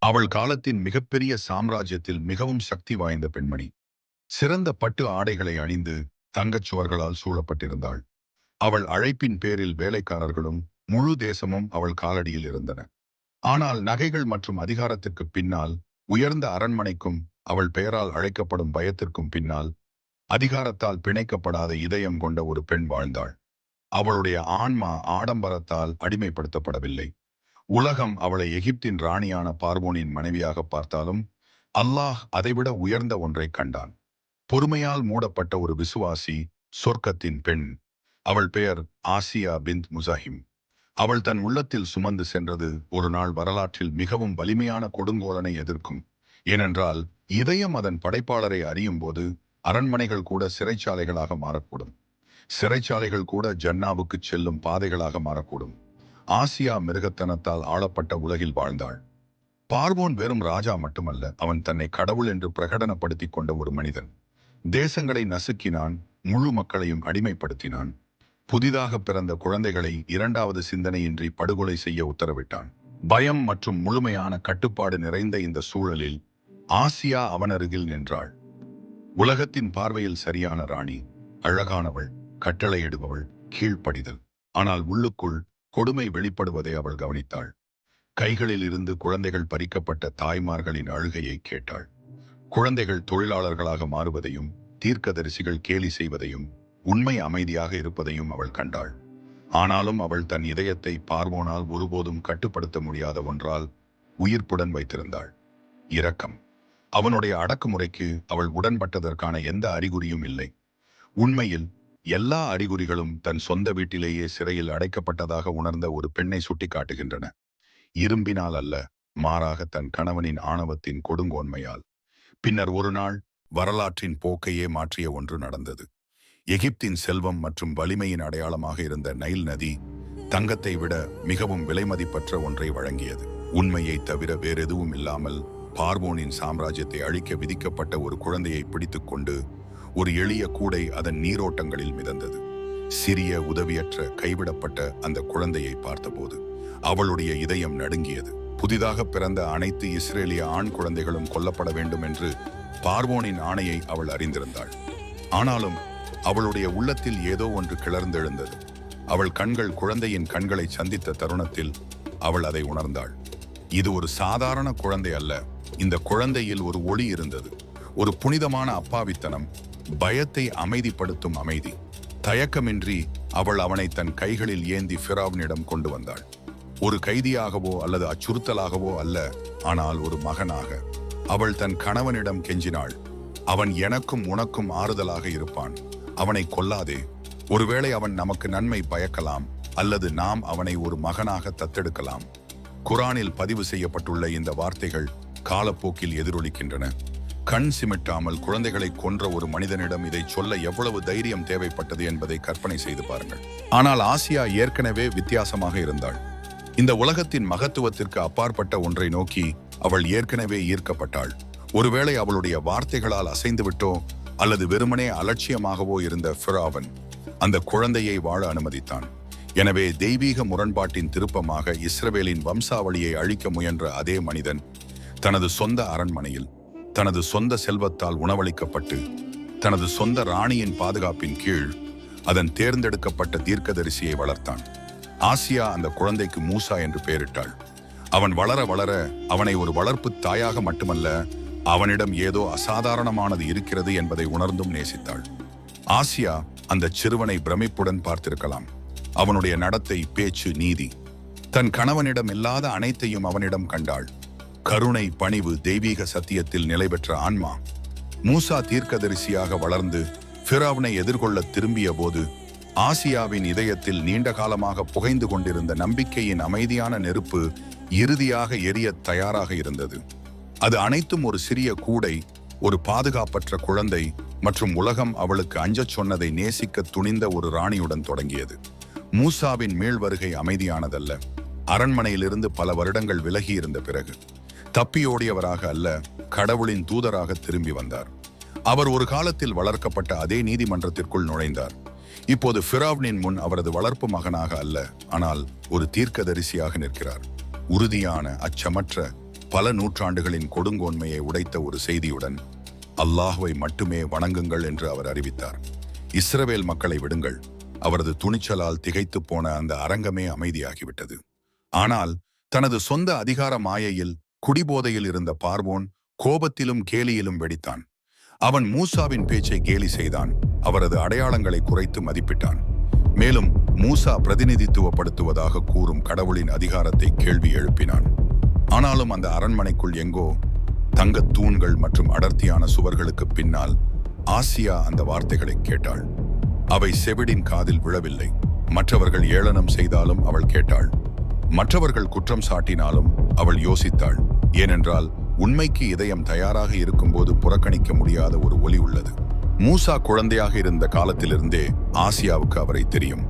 அவள் காலத்தின் மிகப்பெரிய சாம்ராஜ்யத்தில் மிகவும் சக்தி வாய்ந்த பெண்மணி. சிறந்த பட்டு ஆடைகளை அணிந்து தங்கச் சுவர்களால் சூழப்பட்டிருந்தாள். அவள் அழைப்பின் பேரில் வேலைக்காரர்களும் முழு தேசமும் அவள் காலடியில் இருந்தன. ஆனால் நகைகள் மற்றும் அதிகாரத்திற்கு பின்னால், உயர்ந்த அரண்மனைக்கும் அவள் பெயரால் அழைக்கப்படும் பயத்திற்கும் பின்னால், அதிகாரத்தால் பிணைக்கப்படாத இதயம் கொண்ட ஒரு பெண் வாழ்ந்தாள். அவளுடைய ஆன்மா ஆடம்பரத்தால் அடிமைப்படுத்தப்படவில்லை. உலகம் அவளை எகிப்தின் ராணியான பார்வோனின் மனைவியாக பார்த்தாலும், அல்லாஹ் அதைவிட உயர்ந்த ஒன்றை கண்டான். பொறுமையால் மூடப்பட்ட ஒரு விசுவாசி, சொர்க்கத்தின் பெண். அவள் பெயர் ஆசியா பிந்த் முசாஹிம். அவள் தன் உள்ளத்தில் சுமந்து சென்றது ஒரு நாள் வரலாற்றில் மிகவும் வலிமையான கொடுங்கோலனை எதிர்க்கும். ஏனென்றால் இதயம் அதன் படைப்பாளரை அறியும் போது அரண்மனைகள் கூட சிறைச்சாலைகளாக மாறக்கூடும். சிறைச்சாலைகள் கூட ஜன்னாவுக்கு செல்லும் பாதைகளாக மாறக்கூடும். ஆசியா மிருகத்தனத்தால் ஆளப்பட்ட உலகில் வாழ்ந்தாள். பார்வோன் வெறும் ராஜா மட்டுமல்ல, அவன் தன்னை கடவுள் என்று பிரகடனப்படுத்திக் கொண்ட ஒரு மனிதன். தேசங்களை நசுக்கினான், முழு மக்களையும் அடிமைப்படுத்தினான். புதிதாக பிறந்த குழந்தைகளை இரண்டாவது சிந்தனையின்றி படுகொலை செய்ய உத்தரவிட்டான். பயம் மற்றும் முழுமையான கட்டுப்பாடு நிறைந்த இந்த சூழலில் ஆசியா அவனருகில் நின்றாள். உலகத்தின் பார்வையில் சரியான ராணி, அழகானவள், கட்டளையிடுபவள், கீழ்ப்படிதல். ஆனால் உள்ளுக்குள் கொடுமை வெளிப்படுவதை அவள் கவனித்தாள். கைகளில் இருந்து குழந்தைகள் பறிக்கப்பட்ட தாய்மார்களின் அழுகையை கேட்டாள். குழந்தைகள் தொழிலாளர்களாக மாறுவதையும், தீர்க்கதரிசிகள் கேலி செய்வதையும், உண்மை அமைதியாக இருப்பதையும் அவள் கண்டாள். ஆனாலும் அவள் தன் இதயத்தை பார்வோனால் ஒருபோதும் கட்டுப்படுத்த முடியாத ஒன்றால் உயிர்ப்புடன் வைத்திருந்தாள். இரக்கம். அவனுடைய அடக்குமுறைக்கு அவள் உடன்பட்டதற்கான எந்த அறிகுறியும் இல்லை. உண்மையில் எல்லா அறிகுறிகளும் தன் சொந்த வீட்டிலேயே சிறையில் அடைக்கப்பட்டதாக உணர்ந்த ஒரு பெண்ணை சுட்டிக்காட்டுகின்றன. இரும்பினால் அல்ல, மாறாக தன் கணவனின் ஆணவத்தின் கொடுங்கோன்மையால். பின்னர் ஒரு நாள் வரலாற்றின் போக்கையே மாற்றிய ஒன்று நடந்தது. எகிப்தின் செல்வம் மற்றும் வலிமையின் அடையாளமாக இருந்த நைல் நதி தங்கத்தை விட மிகவும் விலைமதிப்பற்ற ஒன்றை வழங்கியது. உண்மையை தவிர வேறெதுவும் இல்லாமல் பார்வோனின் சாம்ராஜ்யத்தை அழிக்க விதிக்கப்பட்ட ஒரு குழந்தையை பிடித்துக்கொண்டு ஒரு எளிய கூடை அதன் நீரோட்டங்களில் மிதந்தது. சிறிய உதவியற்ற கைவிடப்பட்ட அந்த குழந்தையை பார்த்தபோது அவளுடைய இதயம் நடுங்கியது. புதிதாக பிறந்த அனைத்து இஸ்ரேலிய ஆண் குழந்தைகளும் கொல்லப்பட வேண்டும் என்று பார்வோனின் ஆணையை அவள் அறிந்திருந்தாள். ஆனாலும் அவளுடைய உள்ளத்தில் ஏதோ ஒன்று கிளர்ந்தெழுந்தது. அவள் கண்கள் குழந்தையின் கண்களை சந்தித்த தருணத்தில் அவள் அதை உணர்ந்தாள். இது ஒரு சாதாரண குழந்தை அல்ல. இந்த குழந்தையில் ஒரு ஒளி இருந்தது. ஒரு புனிதமான அப்பாவித்தனம், பயத்தை அமைதிப்படுத்தும் அமைதி. தயக்கமின்றி அவள் அவனை தன் கைகளில் ஏந்தி ஃபிரௌனிடம் கொண்டு வந்தாள். ஒரு கைதியாகவோ அல்லது அச்சுறுத்தலாகவோ அல்ல, ஆனால் ஒரு மகனாக. அவள் தன் கணவனிடம் கெஞ்சினாள், அவன் எனக்கும் உனக்கும் ஆறுதலாக இருப்பான், அவனை கொல்லாதே. ஒருவேளை அவன் நமக்கு நன்மை பயக்கலாம், அல்லது நாம் அவனை ஒரு மகனாக தத்தெடுக்கலாம். குரானில் பதிவு செய்யப்பட்டுள்ள இந்த வார்த்தைகள் காலப்போக்கில் எதிரொலிக்கின்றன. கண் சிமிட்டாமல் குழந்தைகளை கொன்ற ஒரு மனிதனிடம் இதை சொல்ல எவ்வளவு தைரியம் தேவைப்பட்டது என்பதை கற்பனை செய்து பாருங்கள். ஆனால் ஆசியா ஏற்கனவே வித்தியாசமாக இருந்தாள். இந்த உலகத்தின் மகத்துவத்திற்கு அப்பாற்பட்ட ஒன்றை நோக்கி அவள் ஏற்கனவே ஈர்க்கப்பட்டாள். ஒருவேளை அவளுடைய வார்த்தைகளால் அசைந்துவிட்டோ அல்லது வெறுமனே அலட்சியமாகவோ இருந்த ஃபிரௌன் அந்த குழந்தையை வாழ அனுமதித்தான். எனவே தெய்வீக முரண்பாட்டின் திருப்பமாக இஸ்ரவேலின் வம்சாவளியை அழிக்க முயன்ற அதே மனிதன் தனது சொந்த அரண்மனையில் தனது சொந்த செல்வத்தால் உணவளிக்கப்பட்டு தனது சொந்த ராணியின் பாதுகாப்பின் கீழ் அதன் தேர்ந்தெடுக்கப்பட்ட தீர்க்கதரிசியை வளர்த்தான். ஆசியா அந்த குழந்தைக்கு மூசா என்று பெயரிட்டாள். அவன் வளர வளர அவனை ஒரு வளர்ப்பு தாயாக மட்டுமல்ல, அவனிடம் ஏதோ அசாதாரணமானது இருக்கிறது என்பதை உணர்ந்தும் நேசித்தாள். ஆசியா அந்த சிறுவனை பிரமிப்புடன் பார்த்திருக்கலாம். அவனுடைய நடத்தை, பேச்சு, நீதி, தன் கணவனிடம் இல்லாத அனைத்தையும் அவனிடம் கண்டாள். கருணை, பணிவு, தெய்வீக சத்தியத்தில் நிலை பெற்ற ஆன்மா. மூசா தீர்க்கதரிசியாக வளர்ந்து ஃபிரௌனை எதிர்கொள்ள திரும்பிய போது ஆசியாவின் இதயத்தில் நீண்ட காலமாக புகைந்து கொண்டிருந்த நம்பிக்கையின் அமைதியான நெருப்பு இறுதியாக எரிய தயாராக இருந்தது. அது அனைத்தும் ஒரு சிறிய கூடை, ஒரு பாதுகாப்பற்ற குழந்தை மற்றும் உலகம் அவளுக்கு அஞ்சச் சொன்னதை நேசிக்க துணிந்த ஒரு ராணியுடன் தொடங்கியது. மூசாவின் மீள் வருகை அமைதியானதல்ல. அரண்மனையிலிருந்து பல வருடங்கள் விலகி இருந்த பிறகு தப்பியோடியவராக அல்ல, கடவுளின் தூதராக திரும்பி வந்தார். அவர் ஒரு காலத்தில் வளர்க்கப்பட்ட அதே நீதிமன்றத்திற்குள் நுழைந்தார். இப்போது ஃபிரௌனின் முன் அவரது வளர்ப்பு மகனாக அல்ல, ஆனால் ஒரு தீர்க்கதரிசியாக நிற்கிறார். உறுதியான, அச்சமற்ற, பல நூற்றாண்டுகளின் கொடுங்கோன்மையை உடைத்த ஒரு செய்தியுடன் அல்லாஹ்வை மட்டுமே வணங்குங்கள் என்று அவர் அறிவித்தார். இஸ்ரவேல் மக்களை விடுங்கள். அவரது துணிச்சலால் திகைத்து போன அந்த அரங்கமே அமைதியாகிவிட்டது. ஆனால் தனது சொந்த அதிகார மாயையில் குடிபோதையில் இருந்த பார்வோன் கோபத்திலும் கேலியிலும் வெடித்தான். அவன் மூசாவின் பேச்சை கேலி செய்தான். அவரது அடையாளங்களை குறைத்து மதிப்பிட்டான். மேலும் மூசா பிரதிநிதித்துவப்படுத்துவதாக கூறும் கடவுளின் அதிகாரத்தை கேள்வி எழுப்பினான். ஆனாலும் அந்த அரண்மனைக்குள் எங்கோ தங்கத் தூண்கள் மற்றும் அடர்த்தியான சுவர்களுக்கு பின்னால் ஆசியா அந்த வார்த்தைகளை கேட்டாள். அவை செவிடின் காதில் விழவில்லை. மற்றவர்கள் ஏளனம் செய்தாலும் அவள் கேட்டாள். மற்றவர்கள் குற்றம் சாட்டினாலும் அவள் யோசித்தாள். ஏனென்றால் உண்மைக்கு இதயம் தயாராக இருக்கும்போது புறக்கணிக்க முடியாத ஒரு ஒலி உள்ளது. மூசா குழந்தையாக இருந்த காலத்திலிருந்தே ஆசியாவுக்கு அவரை தெரியும்.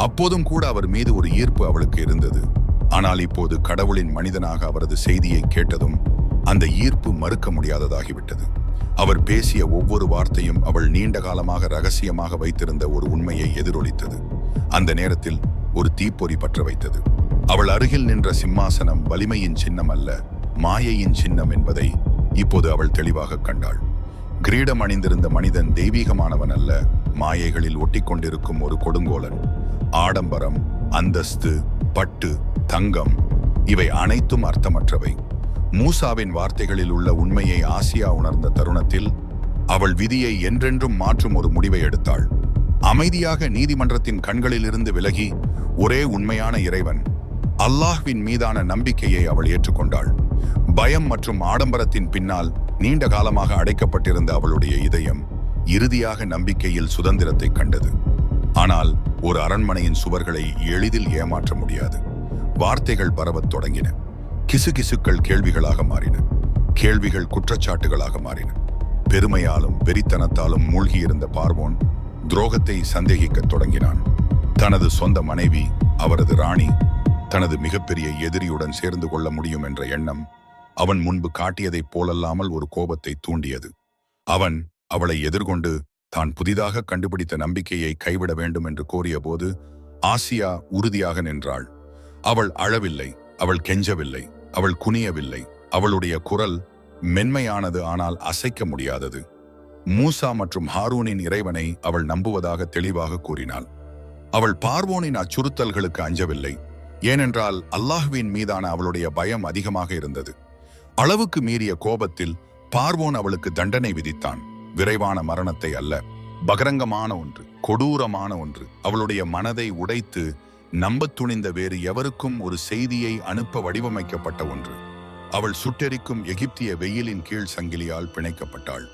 அப்போதும் கூட அவர் மீது ஒரு ஈர்ப்பு அவளுக்கு இருந்தது. ஆனால் இப்போது கடவுளின் மனிதனாக அவரது செய்தியை கேட்டதும் அந்த ஈர்ப்பு மறுக்க முடியாததாகிவிட்டது. அவர் பேசிய ஒவ்வொரு வார்த்தையும் அவள் நீண்ட காலமாக ரகசியமாக வைத்திருந்த ஒரு உண்மையை எதிரொலித்தது. அந்த நேரத்தில் ஒரு தீப்பொறி பற்ற வைத்தது. அவள் அருகில் நின்ற சிம்மாசனம் வலிமையின் சின்னம் அல்ல, மாயையின் சின்னம் என்பதை இப்போது அவள் தெளிவாக கண்டாள். கிரீடம் அணிந்திருந்த மனிதன் தெய்வீகமானவன் அல்ல, மாயைகளில் ஒட்டிக்கொண்டிருக்கும் ஒரு கொடுங்கோலன். ஆடம்பரம், அந்தஸ்து, பட்டு, தங்கம் இவை அனைத்தும் அர்த்தமற்றவை. மூசாவின் வார்த்தைகளில் உள்ள உண்மையை ஆசியா உணர்ந்த தருணத்தில் அவள் விதியை என்றென்றும் மாற்றும் ஒரு முடிவை எடுத்தாள். அமைதியாக நீதிமன்றத்தின் கண்களிலிருந்து விலகி ஒரே உண்மையான இறைவன் அல்லாஹ்வின் மீதான நம்பிக்கையை அவள் ஏற்றுக்கொண்டாள். பயம் மற்றும் ஆடம்பரத்தின் பின்னால் நீண்ட காலமாக அடைக்கப்பட்டிருந்த அவளுடைய இதயம் இறுதியாக நம்பிக்கையில் சுதந்திரத்தை கண்டது. ஆனால் ஒரு அரண்மனையின் சுவர்களை எளிதில் ஏமாற்ற முடியாது. வார்த்தைகள் பரவத் தொடங்கின. கிசுகிசுக்கள் கேள்விகளாக மாறின. கேள்விகள் குற்றச்சாட்டுகளாக மாறின. பெருமையாலும் வெறித்தனத்தாலும் மூழ்கியிருந்த பார்வோன் துரோகத்தை சந்தேகிக்கத் தொடங்கினான். தனது சொந்த மனைவி, அவரது ராணி, தனது மிகப்பெரிய எதிரியுடன் சேர்ந்து கொள்ள முடியும் என்ற எண்ணம் அவன் முன்பு காட்டியதைப் போலல்லாமல் ஒரு கோபத்தை தூண்டியது. அவன் அவளை எதிர்கொண்டு தான் புதிதாக கண்டுபிடித்த நம்பிக்கையை கைவிட வேண்டும் என்று கோரிய போது ஆசியா உறுதியாக நின்றாள். அவள் அழவில்லை, அவள் கெஞ்சவில்லை, அவள் குனியவில்லை. அவளுடைய குரல் மென்மையானது, ஆனால் அசைக்க முடியாதது. மூசா மற்றும் ஹாரூனின் இறைவனை அவள் நம்புவதாக தெளிவாக கூறினாள். அவள் பார்வோனின் அச்சுறுத்தல்களுக்கு அஞ்சவில்லை. ஏனென்றால் அல்லாஹ்வின் மீதான அவளுடைய பயம் அதிகமாக இருந்தது. அளவுக்கு மீறிய கோபத்தில் பார்வோன் அவளுக்கு தண்டனை விதித்தான். விரைவான மரணத்தை அல்ல, பகிரங்கமான ஒன்று, கொடூரமான ஒன்று. அவளுடைய மனதை உடைத்து நம்பத் துணிந்த வேறு எவருக்கும் ஒரு செய்தியை அனுப்ப வடிவமைக்கப்பட்ட ஒன்று. அவள் சுட்டெரிக்கும் எகிப்திய வெயிலின் கீழ் சங்கிலியால் பிணைக்கப்பட்டாள்.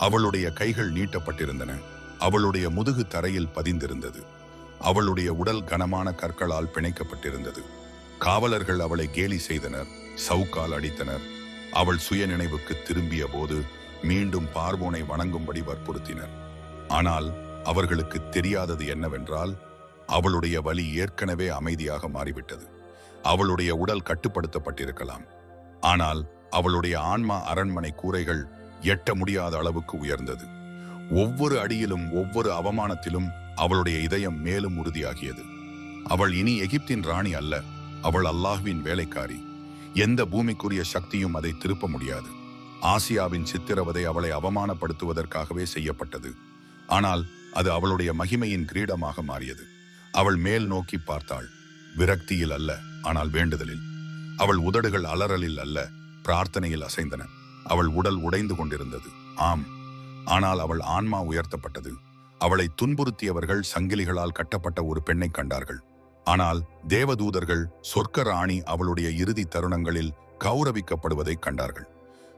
அவளுடைய கைகள் நீட்டப்பட்டிருந்தன. அவளுடைய முதுகு தரையில் பதிந்திருந்தது. அவளுடைய உடல் கனமான கற்களால் பிணைக்கப்பட்டிருந்தது. காவலர்கள் அவளை கேலி செய்தனர், சவுக்கால் அடித்தனர். அவள் சுய நினைவுக்கு திரும்பிய போது மீண்டும் பார்வோனை வணங்கும்படி வற்புறுத்தினர். ஆனால் அவர்களுக்கு தெரியாதது என்னவென்றால் அவளுடைய வலி ஏற்கனவே அமைதியாக மாறிவிட்டது. அவளுடைய உடல் கட்டுப்படுத்தப்பட்டிருக்கலாம், ஆனால் அவளுடைய ஆன்மா அரண்மனை கூரைகள் எட்ட முடியாத அளவுக்கு உயர்ந்தது. ஒவ்வொரு அடியிலும் ஒவ்வொரு அவமானத்திலும் அவளுடைய இதயம் மேலும் உறுதியாகியது. அவள் இனி எகிப்தின் ராணி அல்ல, அவள் அல்லாஹ்வின் வேலைக்காரி. எந்த பூமிக்குரிய சக்தியும் அதை திருப்ப முடியாது. ஆசியாவின் சித்திரவதை அவளை அவமானப்படுத்துவதற்காகவே செய்யப்பட்டது. ஆனால் அது அவளுடைய மகிமையின் கிரீடமாக மாறியது. அவள் மேல் நோக்கி பார்த்தாள், விரக்தியில் அல்ல, ஆனால் வேண்டுதலில். அவள் உதடுகள் அலறலில் அல்ல, பிரார்த்தனையில் அசைந்தன. அவள் உடல் உடைந்து கொண்டிருந்தது, ஆம், ஆனால் அவள் ஆன்மா உயர்த்தப்பட்டது. அவளை துன்புறுத்தியவர்கள் சங்கிலிகளால் கட்டப்பட்ட ஒரு பெண்ணை கண்டார்கள். ஆனால் தேவதூதர்கள் சொர்க்க ராணி அவளுடைய இறுதி தருணங்களில் கௌரவிக்கப்படுவதை கண்டார்கள்.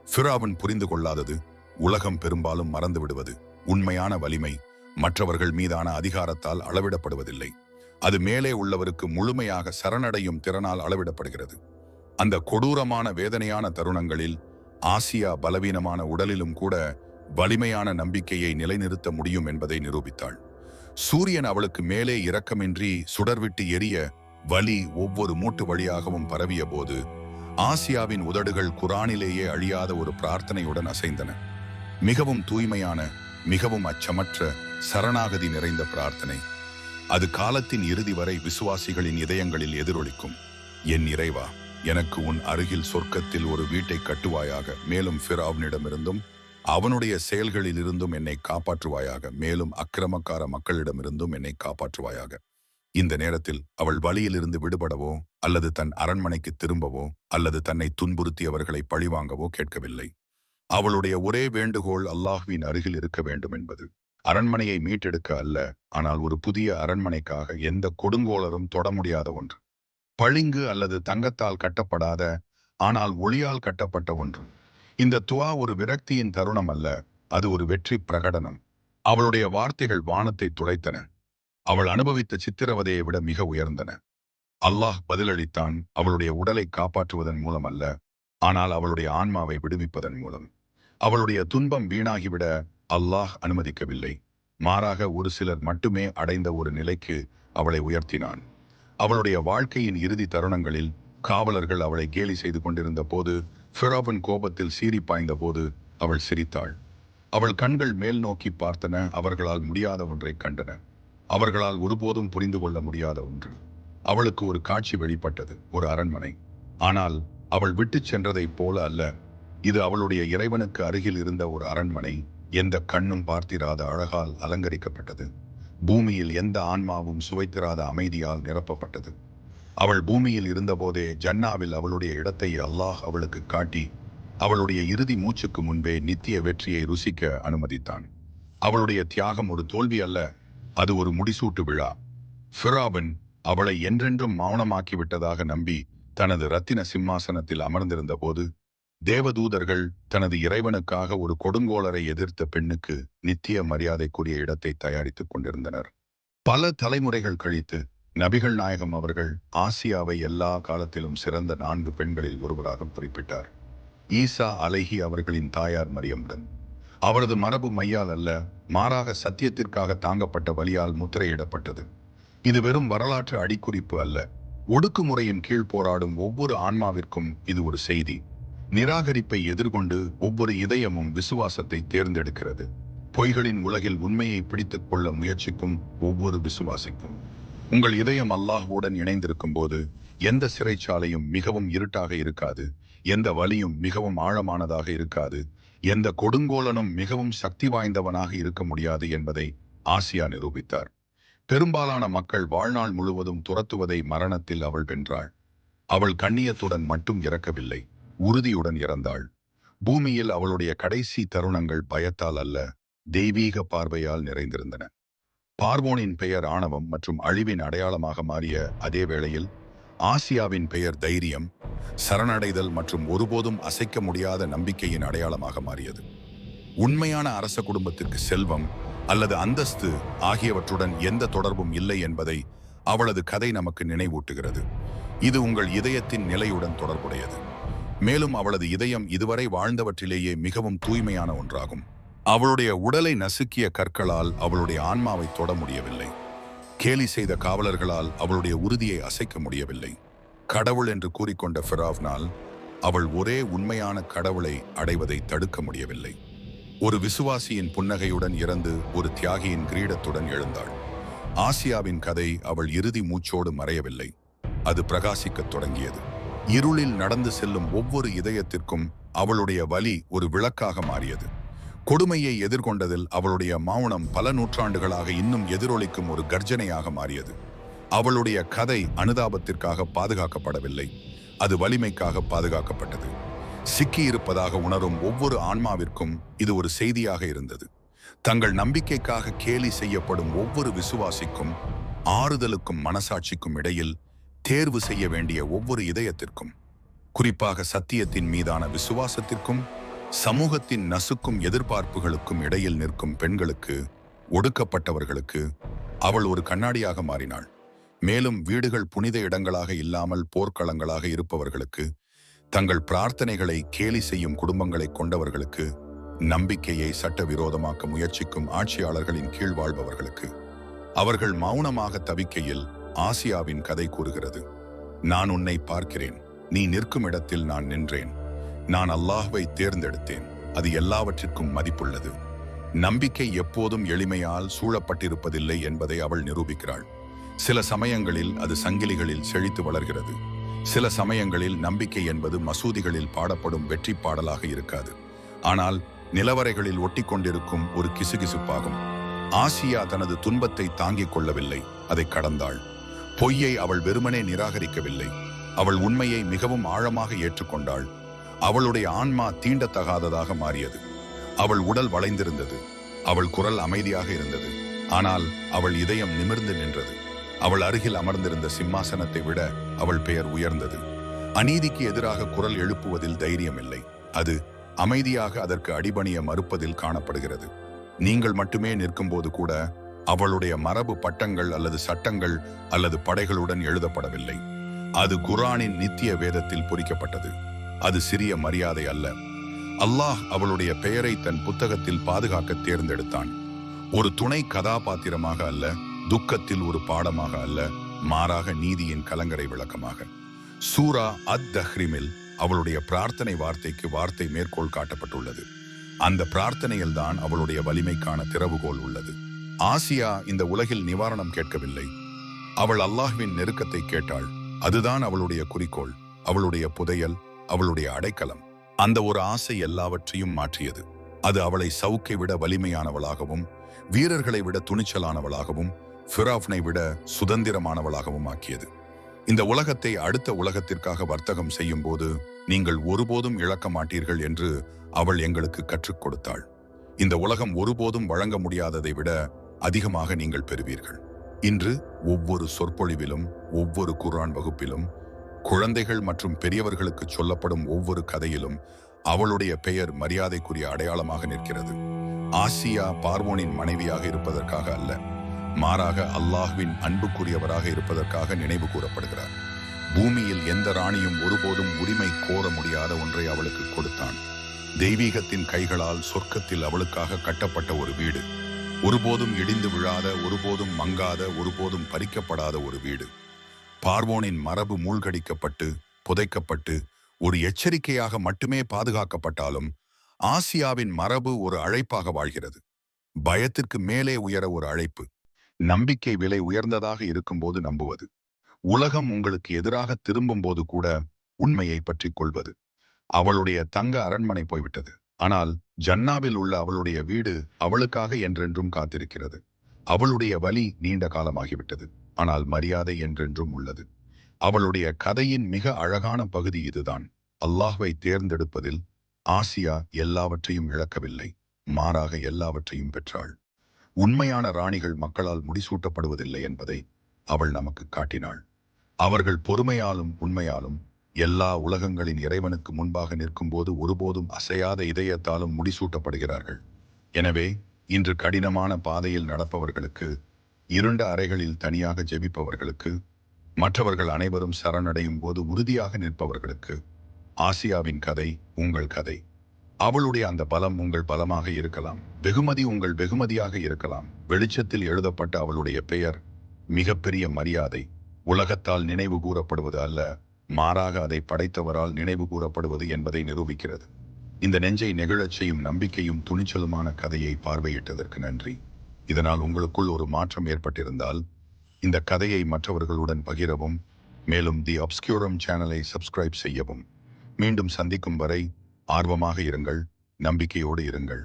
ஃபிரௌன் புரிந்து கொள்ளாதது, உலகம் பெரும்பாலும் மறந்து விடுவது, உண்மையான வலிமை மற்றவர்கள் மீதான அதிகாரத்தால் அளவிடப்படுவதில்லை. அது மேலே உள்ளவருக்கு முழுமையாக சரணடையும் திறனால் அளவிடப்படுகிறது. அந்த கொடூரமான வேதனையான தருணங்களில் ஆசியா பலவீனமான உடலிலும் கூட வலிமையான நம்பிக்கையை நிலைநிறுத்த முடியும் என்பதை நிரூபித்தாள். சூரியன் அவளுக்கு மேலே இரக்கமின்றி சுடர்விட்டு எரிய வலி ஒவ்வொரு மூட்டு வழியாகவும் பரவிய போது ஆசியாவின் உதடுகள் குரானிலேயே அழியாத ஒரு பிரார்த்தனையுடன் அசைந்தன. மிகவும் தூய்மையான, மிகவும் அச்சமற்ற, சரணாகதி நிறைந்த பிரார்த்தனை. அது காலத்தின் இறுதி வரை விசுவாசிகளின் இதயங்களில் எதிரொலிக்கும். என் இறைவா, எனக்கு உன் அருகில் சொர்க்கத்தில் ஒரு வீட்டை கட்டுவாயாக, மேலும் ஃபிரௌனிடமிருந்தும் அவனுடைய செயல்களிலிருந்தும் என்னை காப்பாற்றுவாயாக, மேலும் அக்கிரமக்கார மக்களிடமிருந்தும் என்னை காப்பாற்றுவாயாக. இந்த நேரத்தில் அவள் வழியிலிருந்து விடுபடவோ அல்லது தன் அரண்மனைக்கு திரும்பவோ அல்லது தன்னை துன்புறுத்தியவர்களை பழிவாங்கவோ கேட்கவில்லை. அவளுடைய ஒரே வேண்டுகோள் அல்லாஹ்வின் அருகில் இருக்க வேண்டும் என்பது. அரண்மனையை மீட்டெடுக்க அல்ல, ஆனால் ஒரு புதிய அரண்மனைக்காக எந்த கொடுங்கோளரும் தொட முடியாத ஒன்று. பளிங்கு அல்லது தங்கத்தால் கட்டப்படாத, ஆனால் ஒளியால் கட்டப்பட்ட ஒன்று. இந்த துவா ஒரு விரக்தியின் தருணம் அல்ல, அது ஒரு வெற்றி பிரகடனம். அவளுடைய வார்த்தைகள் வானத்தை துளைத்தன. அவள் அனுபவித்த சித்திரவதையை விட மிக உயர்ந்தன. அல்லாஹ் பதிலளித்தான், அவளுடைய உடலை காப்பாற்றுவதன் மூலம் அல்ல, ஆனால் அவளுடைய ஆன்மாவை விடுவிப்பதன் மூலம். அவளுடைய துன்பம் வீணாகிவிட அல்லாஹ் அனுமதிக்கவில்லை. மாறாக ஒரு சிலர் மட்டுமே அடைந்த ஒரு நிலைக்கு அவளை உயர்த்தினான். அவளுடைய வாழ்க்கையின் இறுதி தருணங்களில் காவலர்கள் அவளை கேலி செய்து கொண்டிருந்த போது, ஃபிரௌன் கோபத்தில் சீறி பாய்ந்த போது அவள் சிரித்தாள். அவள் கண்கள் மேல் நோக்கி பார்த்தன. அவர்களால் முடியாத ஒன்றை கண்டன. அவர்களால் ஒருபோதும் புரிந்து கொள்ள முடியாத ஒன்று. அவளுக்கு ஒரு காட்சி வெளிப்பட்டது, ஒரு அரண்மனை. ஆனால் அவள் விட்டுச் சென்றதைப் போல அல்ல. இது அவளுடைய இறைவனுக்கு அருகில் இருந்த ஒரு அரண்மனை, எந்த கண்ணும் பார்த்திராத அழகால் அலங்கரிக்கப்பட்டது. பூமியில் எந்த ஆன்மாவும் சுவைத்திராத அமைதியால் நிரப்பப்பட்டது. அவள் பூமியில் இருந்தபோதே ஜன்னாவில் அவளுடைய இடத்தை அல்லாஹ் அவளுக்கு காட்டி அவளுடைய இறுதி மூச்சுக்கு முன்பே நித்திய வெற்றியை ருசிக்க அனுமதித்தான். அவளுடைய தியாகம் ஒரு தோல்வி அல்ல, அது ஒரு முடிசூட்டு விழா. ஃபிரௌன் அவளை என்றென்றும் மௌனமாக்கிவிட்டதாக நம்பி தனது இரத்தின சிம்மாசனத்தில் அமர்ந்திருந்த போது, தேவதூதர்கள் தனது இறைவனுக்காக ஒரு கொடுங்கோளரை எதிர்த்த பெண்ணுக்கு நித்திய மரியாதைக்குரிய இடத்தை தயாரித்துக் கொண்டிருந்தனர். பல தலைமுறைகள் கழித்து நபிகள் நாயகம் அவர்கள் ஆசியாவை எல்லா காலத்திலும் சிறந்த 4 பெண்களில் ஒருவராக குறிப்பிட்டார். ஈசா அலைஹி அவர்களின் தாயார் மரியமுடன். அவரது மரபு மையால் அல்ல, மாறாக சத்தியத்திற்காக தாங்கப்பட்ட வலியால் முத்திரையிடப்பட்டது. இது வெறும் வரலாற்று அடிக்குறிப்பு அல்ல, ஒடுக்குமுறையின் கீழ் போராடும் ஒவ்வொரு ஆன்மாவிற்கும் இது ஒரு செய்தி. நிராகரிப்பை எதிர்கொண்டு ஒவ்வொரு இதயமும் விசுவாசத்தை தேர்ந்தெடுக்கிறது. பொய்களின் உலகில் உண்மையை பிடித்துக் கொள்ள முயற்சிக்கும் ஒவ்வொரு விசுவாசிக்கும். உங்கள் இதயம் அல்லாஹ்வுடன் இணைந்திருக்கும் போது எந்த சிறைச்சாலையும் மிகவும் இருட்டாக இருக்காது, எந்த வலியும் மிகவும் ஆழமானதாக இருக்காது, எந்த கொடுங்கோலனும் மிகவும் சக்தி வாய்ந்தவனாக இருக்க முடியாது என்பதை ஆசியா நிரூபித்தார். பெரும்பாலான மக்கள் வாழ்நாள் முழுவதும் துரத்துவதை மரணத்தில் அவள் வென்றாள். அவள் கண்ணியத்துடன் மட்டும் இறக்கவில்லை, உறுதியுடன் இறந்தாள். பூமியில் அவளுடைய கடைசி தருணங்கள் பயத்தால் அல்ல, தெய்வீக பார்வையால் நிறைந்திருந்தன. பார்வோனின் பெயர் ஆணவம் மற்றும் அழிவின் அடையாளமாக மாறிய அதே வேளையில் ஆசியாவின் பெயர் தைரியம், சரணடைதல் மற்றும் ஒருபோதும் அசைக்க முடியாத நம்பிக்கையின் அடையாளமாக மாறியது. உண்மையான அரச குடும்பத்திற்கு செல்வம் அல்லது அந்தஸ்து ஆகியவற்றுடன் எந்த தொடர்பும் இல்லை என்பதை அவளது கதை நமக்கு நினைவூட்டுகிறது. இது உங்கள் இதயத்தின் நிலையுடன் தொடர்புடையது. மேலும் அவளது இதயம் இதுவரை வாழ்ந்தவற்றிலேயே மிகவும் தூய்மையான ஒன்றாகும். அவளுடைய உடலை நசுக்கிய கற்களால் அவளுடைய ஆன்மாவை தொட முடியவில்லை. கேலி செய்த காவலர்களால் அவளுடைய உறுதியை அசைக்க முடியவில்லை. கடவுள் என்று கூறிக்கொண்ட ஃபிரௌனால் அவள் ஒரே உண்மையான கடவுளை அடைவதை தடுக்க முடியவில்லை. ஒரு விசுவாசியின் புன்னகையுடன் இறந்து ஒரு தியாகியின் கிரீடத்துடன் எழுந்தாள். ஆசியாவின் கதை அவள் இறுதி மூச்சோடு மறையவில்லை, அது பிரகாசிக்கத் தொடங்கியது. இருளில் நடந்து செல்லும் ஒவ்வொரு இதயத்திற்கும் அவளுடைய வலி ஒரு விளக்காக மாறியது. கொடுமையை எதிர்கொண்டதில் அவளுடைய மௌனம் பல நூற்றாண்டுகளாக இன்னும் எதிரொலிக்கும் ஒரு கர்ஜனையாக மாறியது. அவளுடைய கதை அனுதாபத்திற்காக பாதுகாக்கப்படவில்லை, அது வலிமைக்காக பாதுகாக்கப்பட்டது. சிக்கியிருப்பதாக உணரும் ஒவ்வொரு ஆன்மாவிற்கும் இது ஒரு செய்தியாக இருந்தது. தங்கள் நம்பிக்கைக்காக கேலி செய்யப்படும் ஒவ்வொரு விசுவாசிக்கும், ஆறுதலுக்கும் மனசாட்சிக்கும் இடையில் தேர்வு செய்ய வேண்டிய ஒவ்வொரு இதயத்திற்கும், குறிப்பாக சத்தியத்தின் மீதான விசுவாசத்திற்கும் சமூகத்தின் நசுக்கும் எதிர்பார்ப்புகளுக்கும் இடையில் நிற்கும் பெண்களுக்கு, ஒடுக்கப்பட்டவர்களுக்கு அவள் ஒரு கண்ணாடியாக மாறினாள். மேலும் வீடுகள் புனித இடங்களாக இல்லாமல் போர்க்களங்களாக இருப்பவர்களுக்கு, தங்கள் பிரார்த்தனைகளை கேலி செய்யும் குடும்பங்களை கொண்டவர்களுக்கு, நம்பிக்கையை சட்டவிரோதமாக்க முயற்சிக்கும் ஆட்சியாளர்களின் கீழ் வாழ்பவர்களுக்கு, அவர்கள் மௌனமாக தவிக்கையில் ஆசியாவின் கதை கூறுகிறது. நான் உன்னை பார்க்கிறேன், நீ நிற்கும் இடத்தில் நான் நின்றேன். நான் அல்லாஹ்வை தேர்ந்தெடுத்தேன், அது எல்லாவற்றிற்கும் மதிப்புள்ளது. நம்பிக்கை எப்போதும் எளிமையால் சூழப்பட்டிருப்பதில்லை என்பதை அவள் நிரூபிக்கிறாள். சில சமயங்களில் அது சங்கிலிகளில் செழித்து வளர்கிறது, சில சமயங்களில் நம்பிக்கை என்பது மசூதிகளில் பாடப்படும் வெற்றி பாடலாக இருக்காது, ஆனால் நிலவறைகளில் ஒட்டிக்கொண்டிருக்கும் ஒரு கிசுகிசுப்பாகும். ஆசியா தனது துன்பத்தை தாங்கிக் கொள்ளவில்லை, அதை கடந்தாள். பொய்யை அவள் வெறுமனே நிராகரிக்கவில்லை, அவள் உண்மையை மிகவும் ஆழமாக ஏற்றுக்கொண்டாள். அவளுடைய ஆன்மா தீண்டத்தகாததாக மாறியது. அவள் உடல் வளைந்திருந்தது, அவள் குரல் அமைதியாக இருந்தது, ஆனால் அவள் இதயம் நிமிர்ந்து நின்றது. அவள் அருகில் அமர்ந்திருந்த சிம்மாசனத்தை விட அவள் பெயர் உயர்ந்தது. அநீதிக்கு எதிராக குரல் எழுப்புவதில் தைரியமில்லை, அது அமைதியாக அதற்கு அடிபணிய மறுப்பதில் காணப்படுகிறது. நீங்கள் மட்டுமே நிற்கும்போது கூட அவளுடைய மரபு பட்டங்கள் அல்லது சட்டங்கள் அல்லது படைகளுடன் எழுதப்படவில்லை. அது குர்ஆனின் நித்திய வேதத்தில் பொறிக்கப்பட்டது. அது சிறிய மரியாதை அல்ல. அல்லாஹ் அவளுடைய பெயரை தன் புத்தகத்தில் பாதுகாக்க தேர்ந்தெடுத்தான். ஒரு துணை கதாபாத்திரமாக அல்ல, துக்கத்தில் ஒரு பாடமாக அல்ல, மாறாக நீதியின் கலங்கரை விளக்கமாக. சூரா அத்-தஹ்ரீமில் அவளுடைய பிரார்த்தனை வார்த்தைக்கு வார்த்தை மேற்கோள் காட்டப்பட்டுள்ளது. அந்த பிரார்த்தனையில் தான் அவளுடைய வலிமைக்கான திறவுகோல் உள்ளது. ஆசியா இந்த உலகில் நிவாரணம் கேட்கவில்லை, அவள் அல்லாஹ்வின் நெருக்கத்தை கேட்டாள். அதுதான் அவளுடைய குறிக்கோள், அவளுடைய புதையல், அவளுடைய அடைக்கலம். அந்த ஒரு ஆசை எல்லாவற்றையும் மாற்றியது. அது அவளை சவுக்கை விட வலிமையானவளாகவும், வீரர்களை விட துணிச்சலானவளாகவும், ஃபிரௌனை விட சுதந்திரமானவளாகவும் ஆக்கியது. இந்த உலகத்தை அடுத்த உலகத்திற்காக வர்த்தகம் செய்யும் போது நீங்கள் ஒருபோதும் இழக்க மாட்டீர்கள் என்று அவள் எங்களுக்கு கற்றுக் கொடுத்தாள். இந்த உலகம் ஒருபோதும் வழங்க முடியாததை விட அதிகமாக நீங்கள் பெறுவீர்கள். இன்று ஒவ்வொரு சொற்பொழிவிலும், ஒவ்வொரு குர்ஆன் வகுப்பிலும், குழந்தைகள் மற்றும் பெரியவர்களுக்கு சொல்லப்படும் ஒவ்வொரு கதையிலும் அவளுடைய பெயர் மரியாதைக்குரிய அடையாளமாக நிற்கிறது. ஆசியா பார்வோனின் மனைவியாக இருப்பதற்காக அல்ல, மாறாக அல்லாஹ்வின் அன்புக்குரியவராக இருப்பதற்காக நினைவு கூறப்படுகிறார். பூமியில் எந்த ராணியும் ஒருபோதும் உரிமை கோர முடியாத ஒன்றை அவளுக்கு கொடுத்தான். தெய்வீகத்தின் கைகளால் சொர்க்கத்தில் அவளுக்காக கட்டப்பட்ட ஒரு வீடு. ஒருபோதும் இடிந்து விழாத, ஒருபோதும் மங்காத, ஒருபோதும் பறிக்கப்படாத ஒரு வீடு. பார்வோனின் மரபு மூழ்கடிக்கப்பட்டு புதைக்கப்பட்டு ஒரு எச்சரிக்கையாக மட்டுமே பாதுகாக்கப்பட்டாலும் ஆசியாவின் மரபு ஒரு அழைப்பாக வாழ்கிறது. பயத்திற்கு மேலே உயர ஒரு அழைப்பு. நம்பிக்கை விலை உயர்ந்ததாக இருக்கும்போது நம்புவது. உலகம் உங்களுக்கு எதிராக திரும்பும் போது கூட உண்மையை பற்றி கொள்வது. அவளுடைய தங்க அரண்மனை போய்விட்டது, ஆனால் ஜன்னாவில் உள்ள அவளுடைய வீடு அவளுக்காக என்றென்றும் காத்திருக்கிறது. அவளுடைய வலி நீண்ட காலமாகிவிட்டது, ஆனால் மரியாதை என்றென்றும் உள்ளது. அவளுடைய கதையின் மிக அழகான பகுதி இதுதான். அல்லாஹ்வை தேர்ந்தெடுப்பதில் ஆசியா எல்லாவற்றையும் இழக்கவில்லை, மாறாக எல்லாவற்றையும் பெற்றாள். உண்மையான ராணிகள் மக்களால் முடிசூட்டப்படுவதில்லை என்பதை அவள் நமக்கு காட்டினாள். அவர்கள் பொறுமையாலும் உண்மையாலும் எல்லா உலகங்களின் இறைவனுக்கு முன்பாக நிற்கும்போது ஒருபோதும் அசையாத இதயத்தாலும் முடிசூட்டப்படுகிறார்கள். எனவே இன்று கடினமான பாதையில் நடப்பவர்களுக்கு, இருண்ட அறைகளில் தனியாக ஜெபிப்பவர்களுக்கு, மற்றவர்கள் அனைவரும் சரணடையும் போது உறுதியாக நிற்பவர்களுக்கு ஆசியாவின் கதை உங்கள் கதை. அவளுடைய அந்த பலம் உங்கள் பலமாக இருக்கலாம், வெகுமதி உங்கள் வெகுமதியாக இருக்கலாம். வெளிச்சத்தில் எழுதப்பட்ட அவளுடைய பெயர் மிகப்பெரிய மரியாதை, உலகத்தால் நினைவு கூறப்படுவது அல்ல, மாறாக அதை படைத்தவரால் நினைவு கூறப்படுவது என்பதை நிரூபிக்கிறது. இந்த நெஞ்சை நெகிழச் செய்யும் நம்பிக்கையும் துணிச்சலுமான கதையை பார்வையிட்டதற்கு நன்றி. இதனால் உங்களுக்குள் ஒரு மாற்றம் ஏற்பட்டிருந்தால் இந்த கதையை மற்றவர்களுடன் பகிரவும், மேலும் தி அப்ஸ்க்யூரம் சேனலை சப்ஸ்கிரைப் செய்யவும். மீண்டும் சந்திக்கும் வரை ஆர்வமாக இருங்கள், நம்பிக்கையோடு இருங்கள்.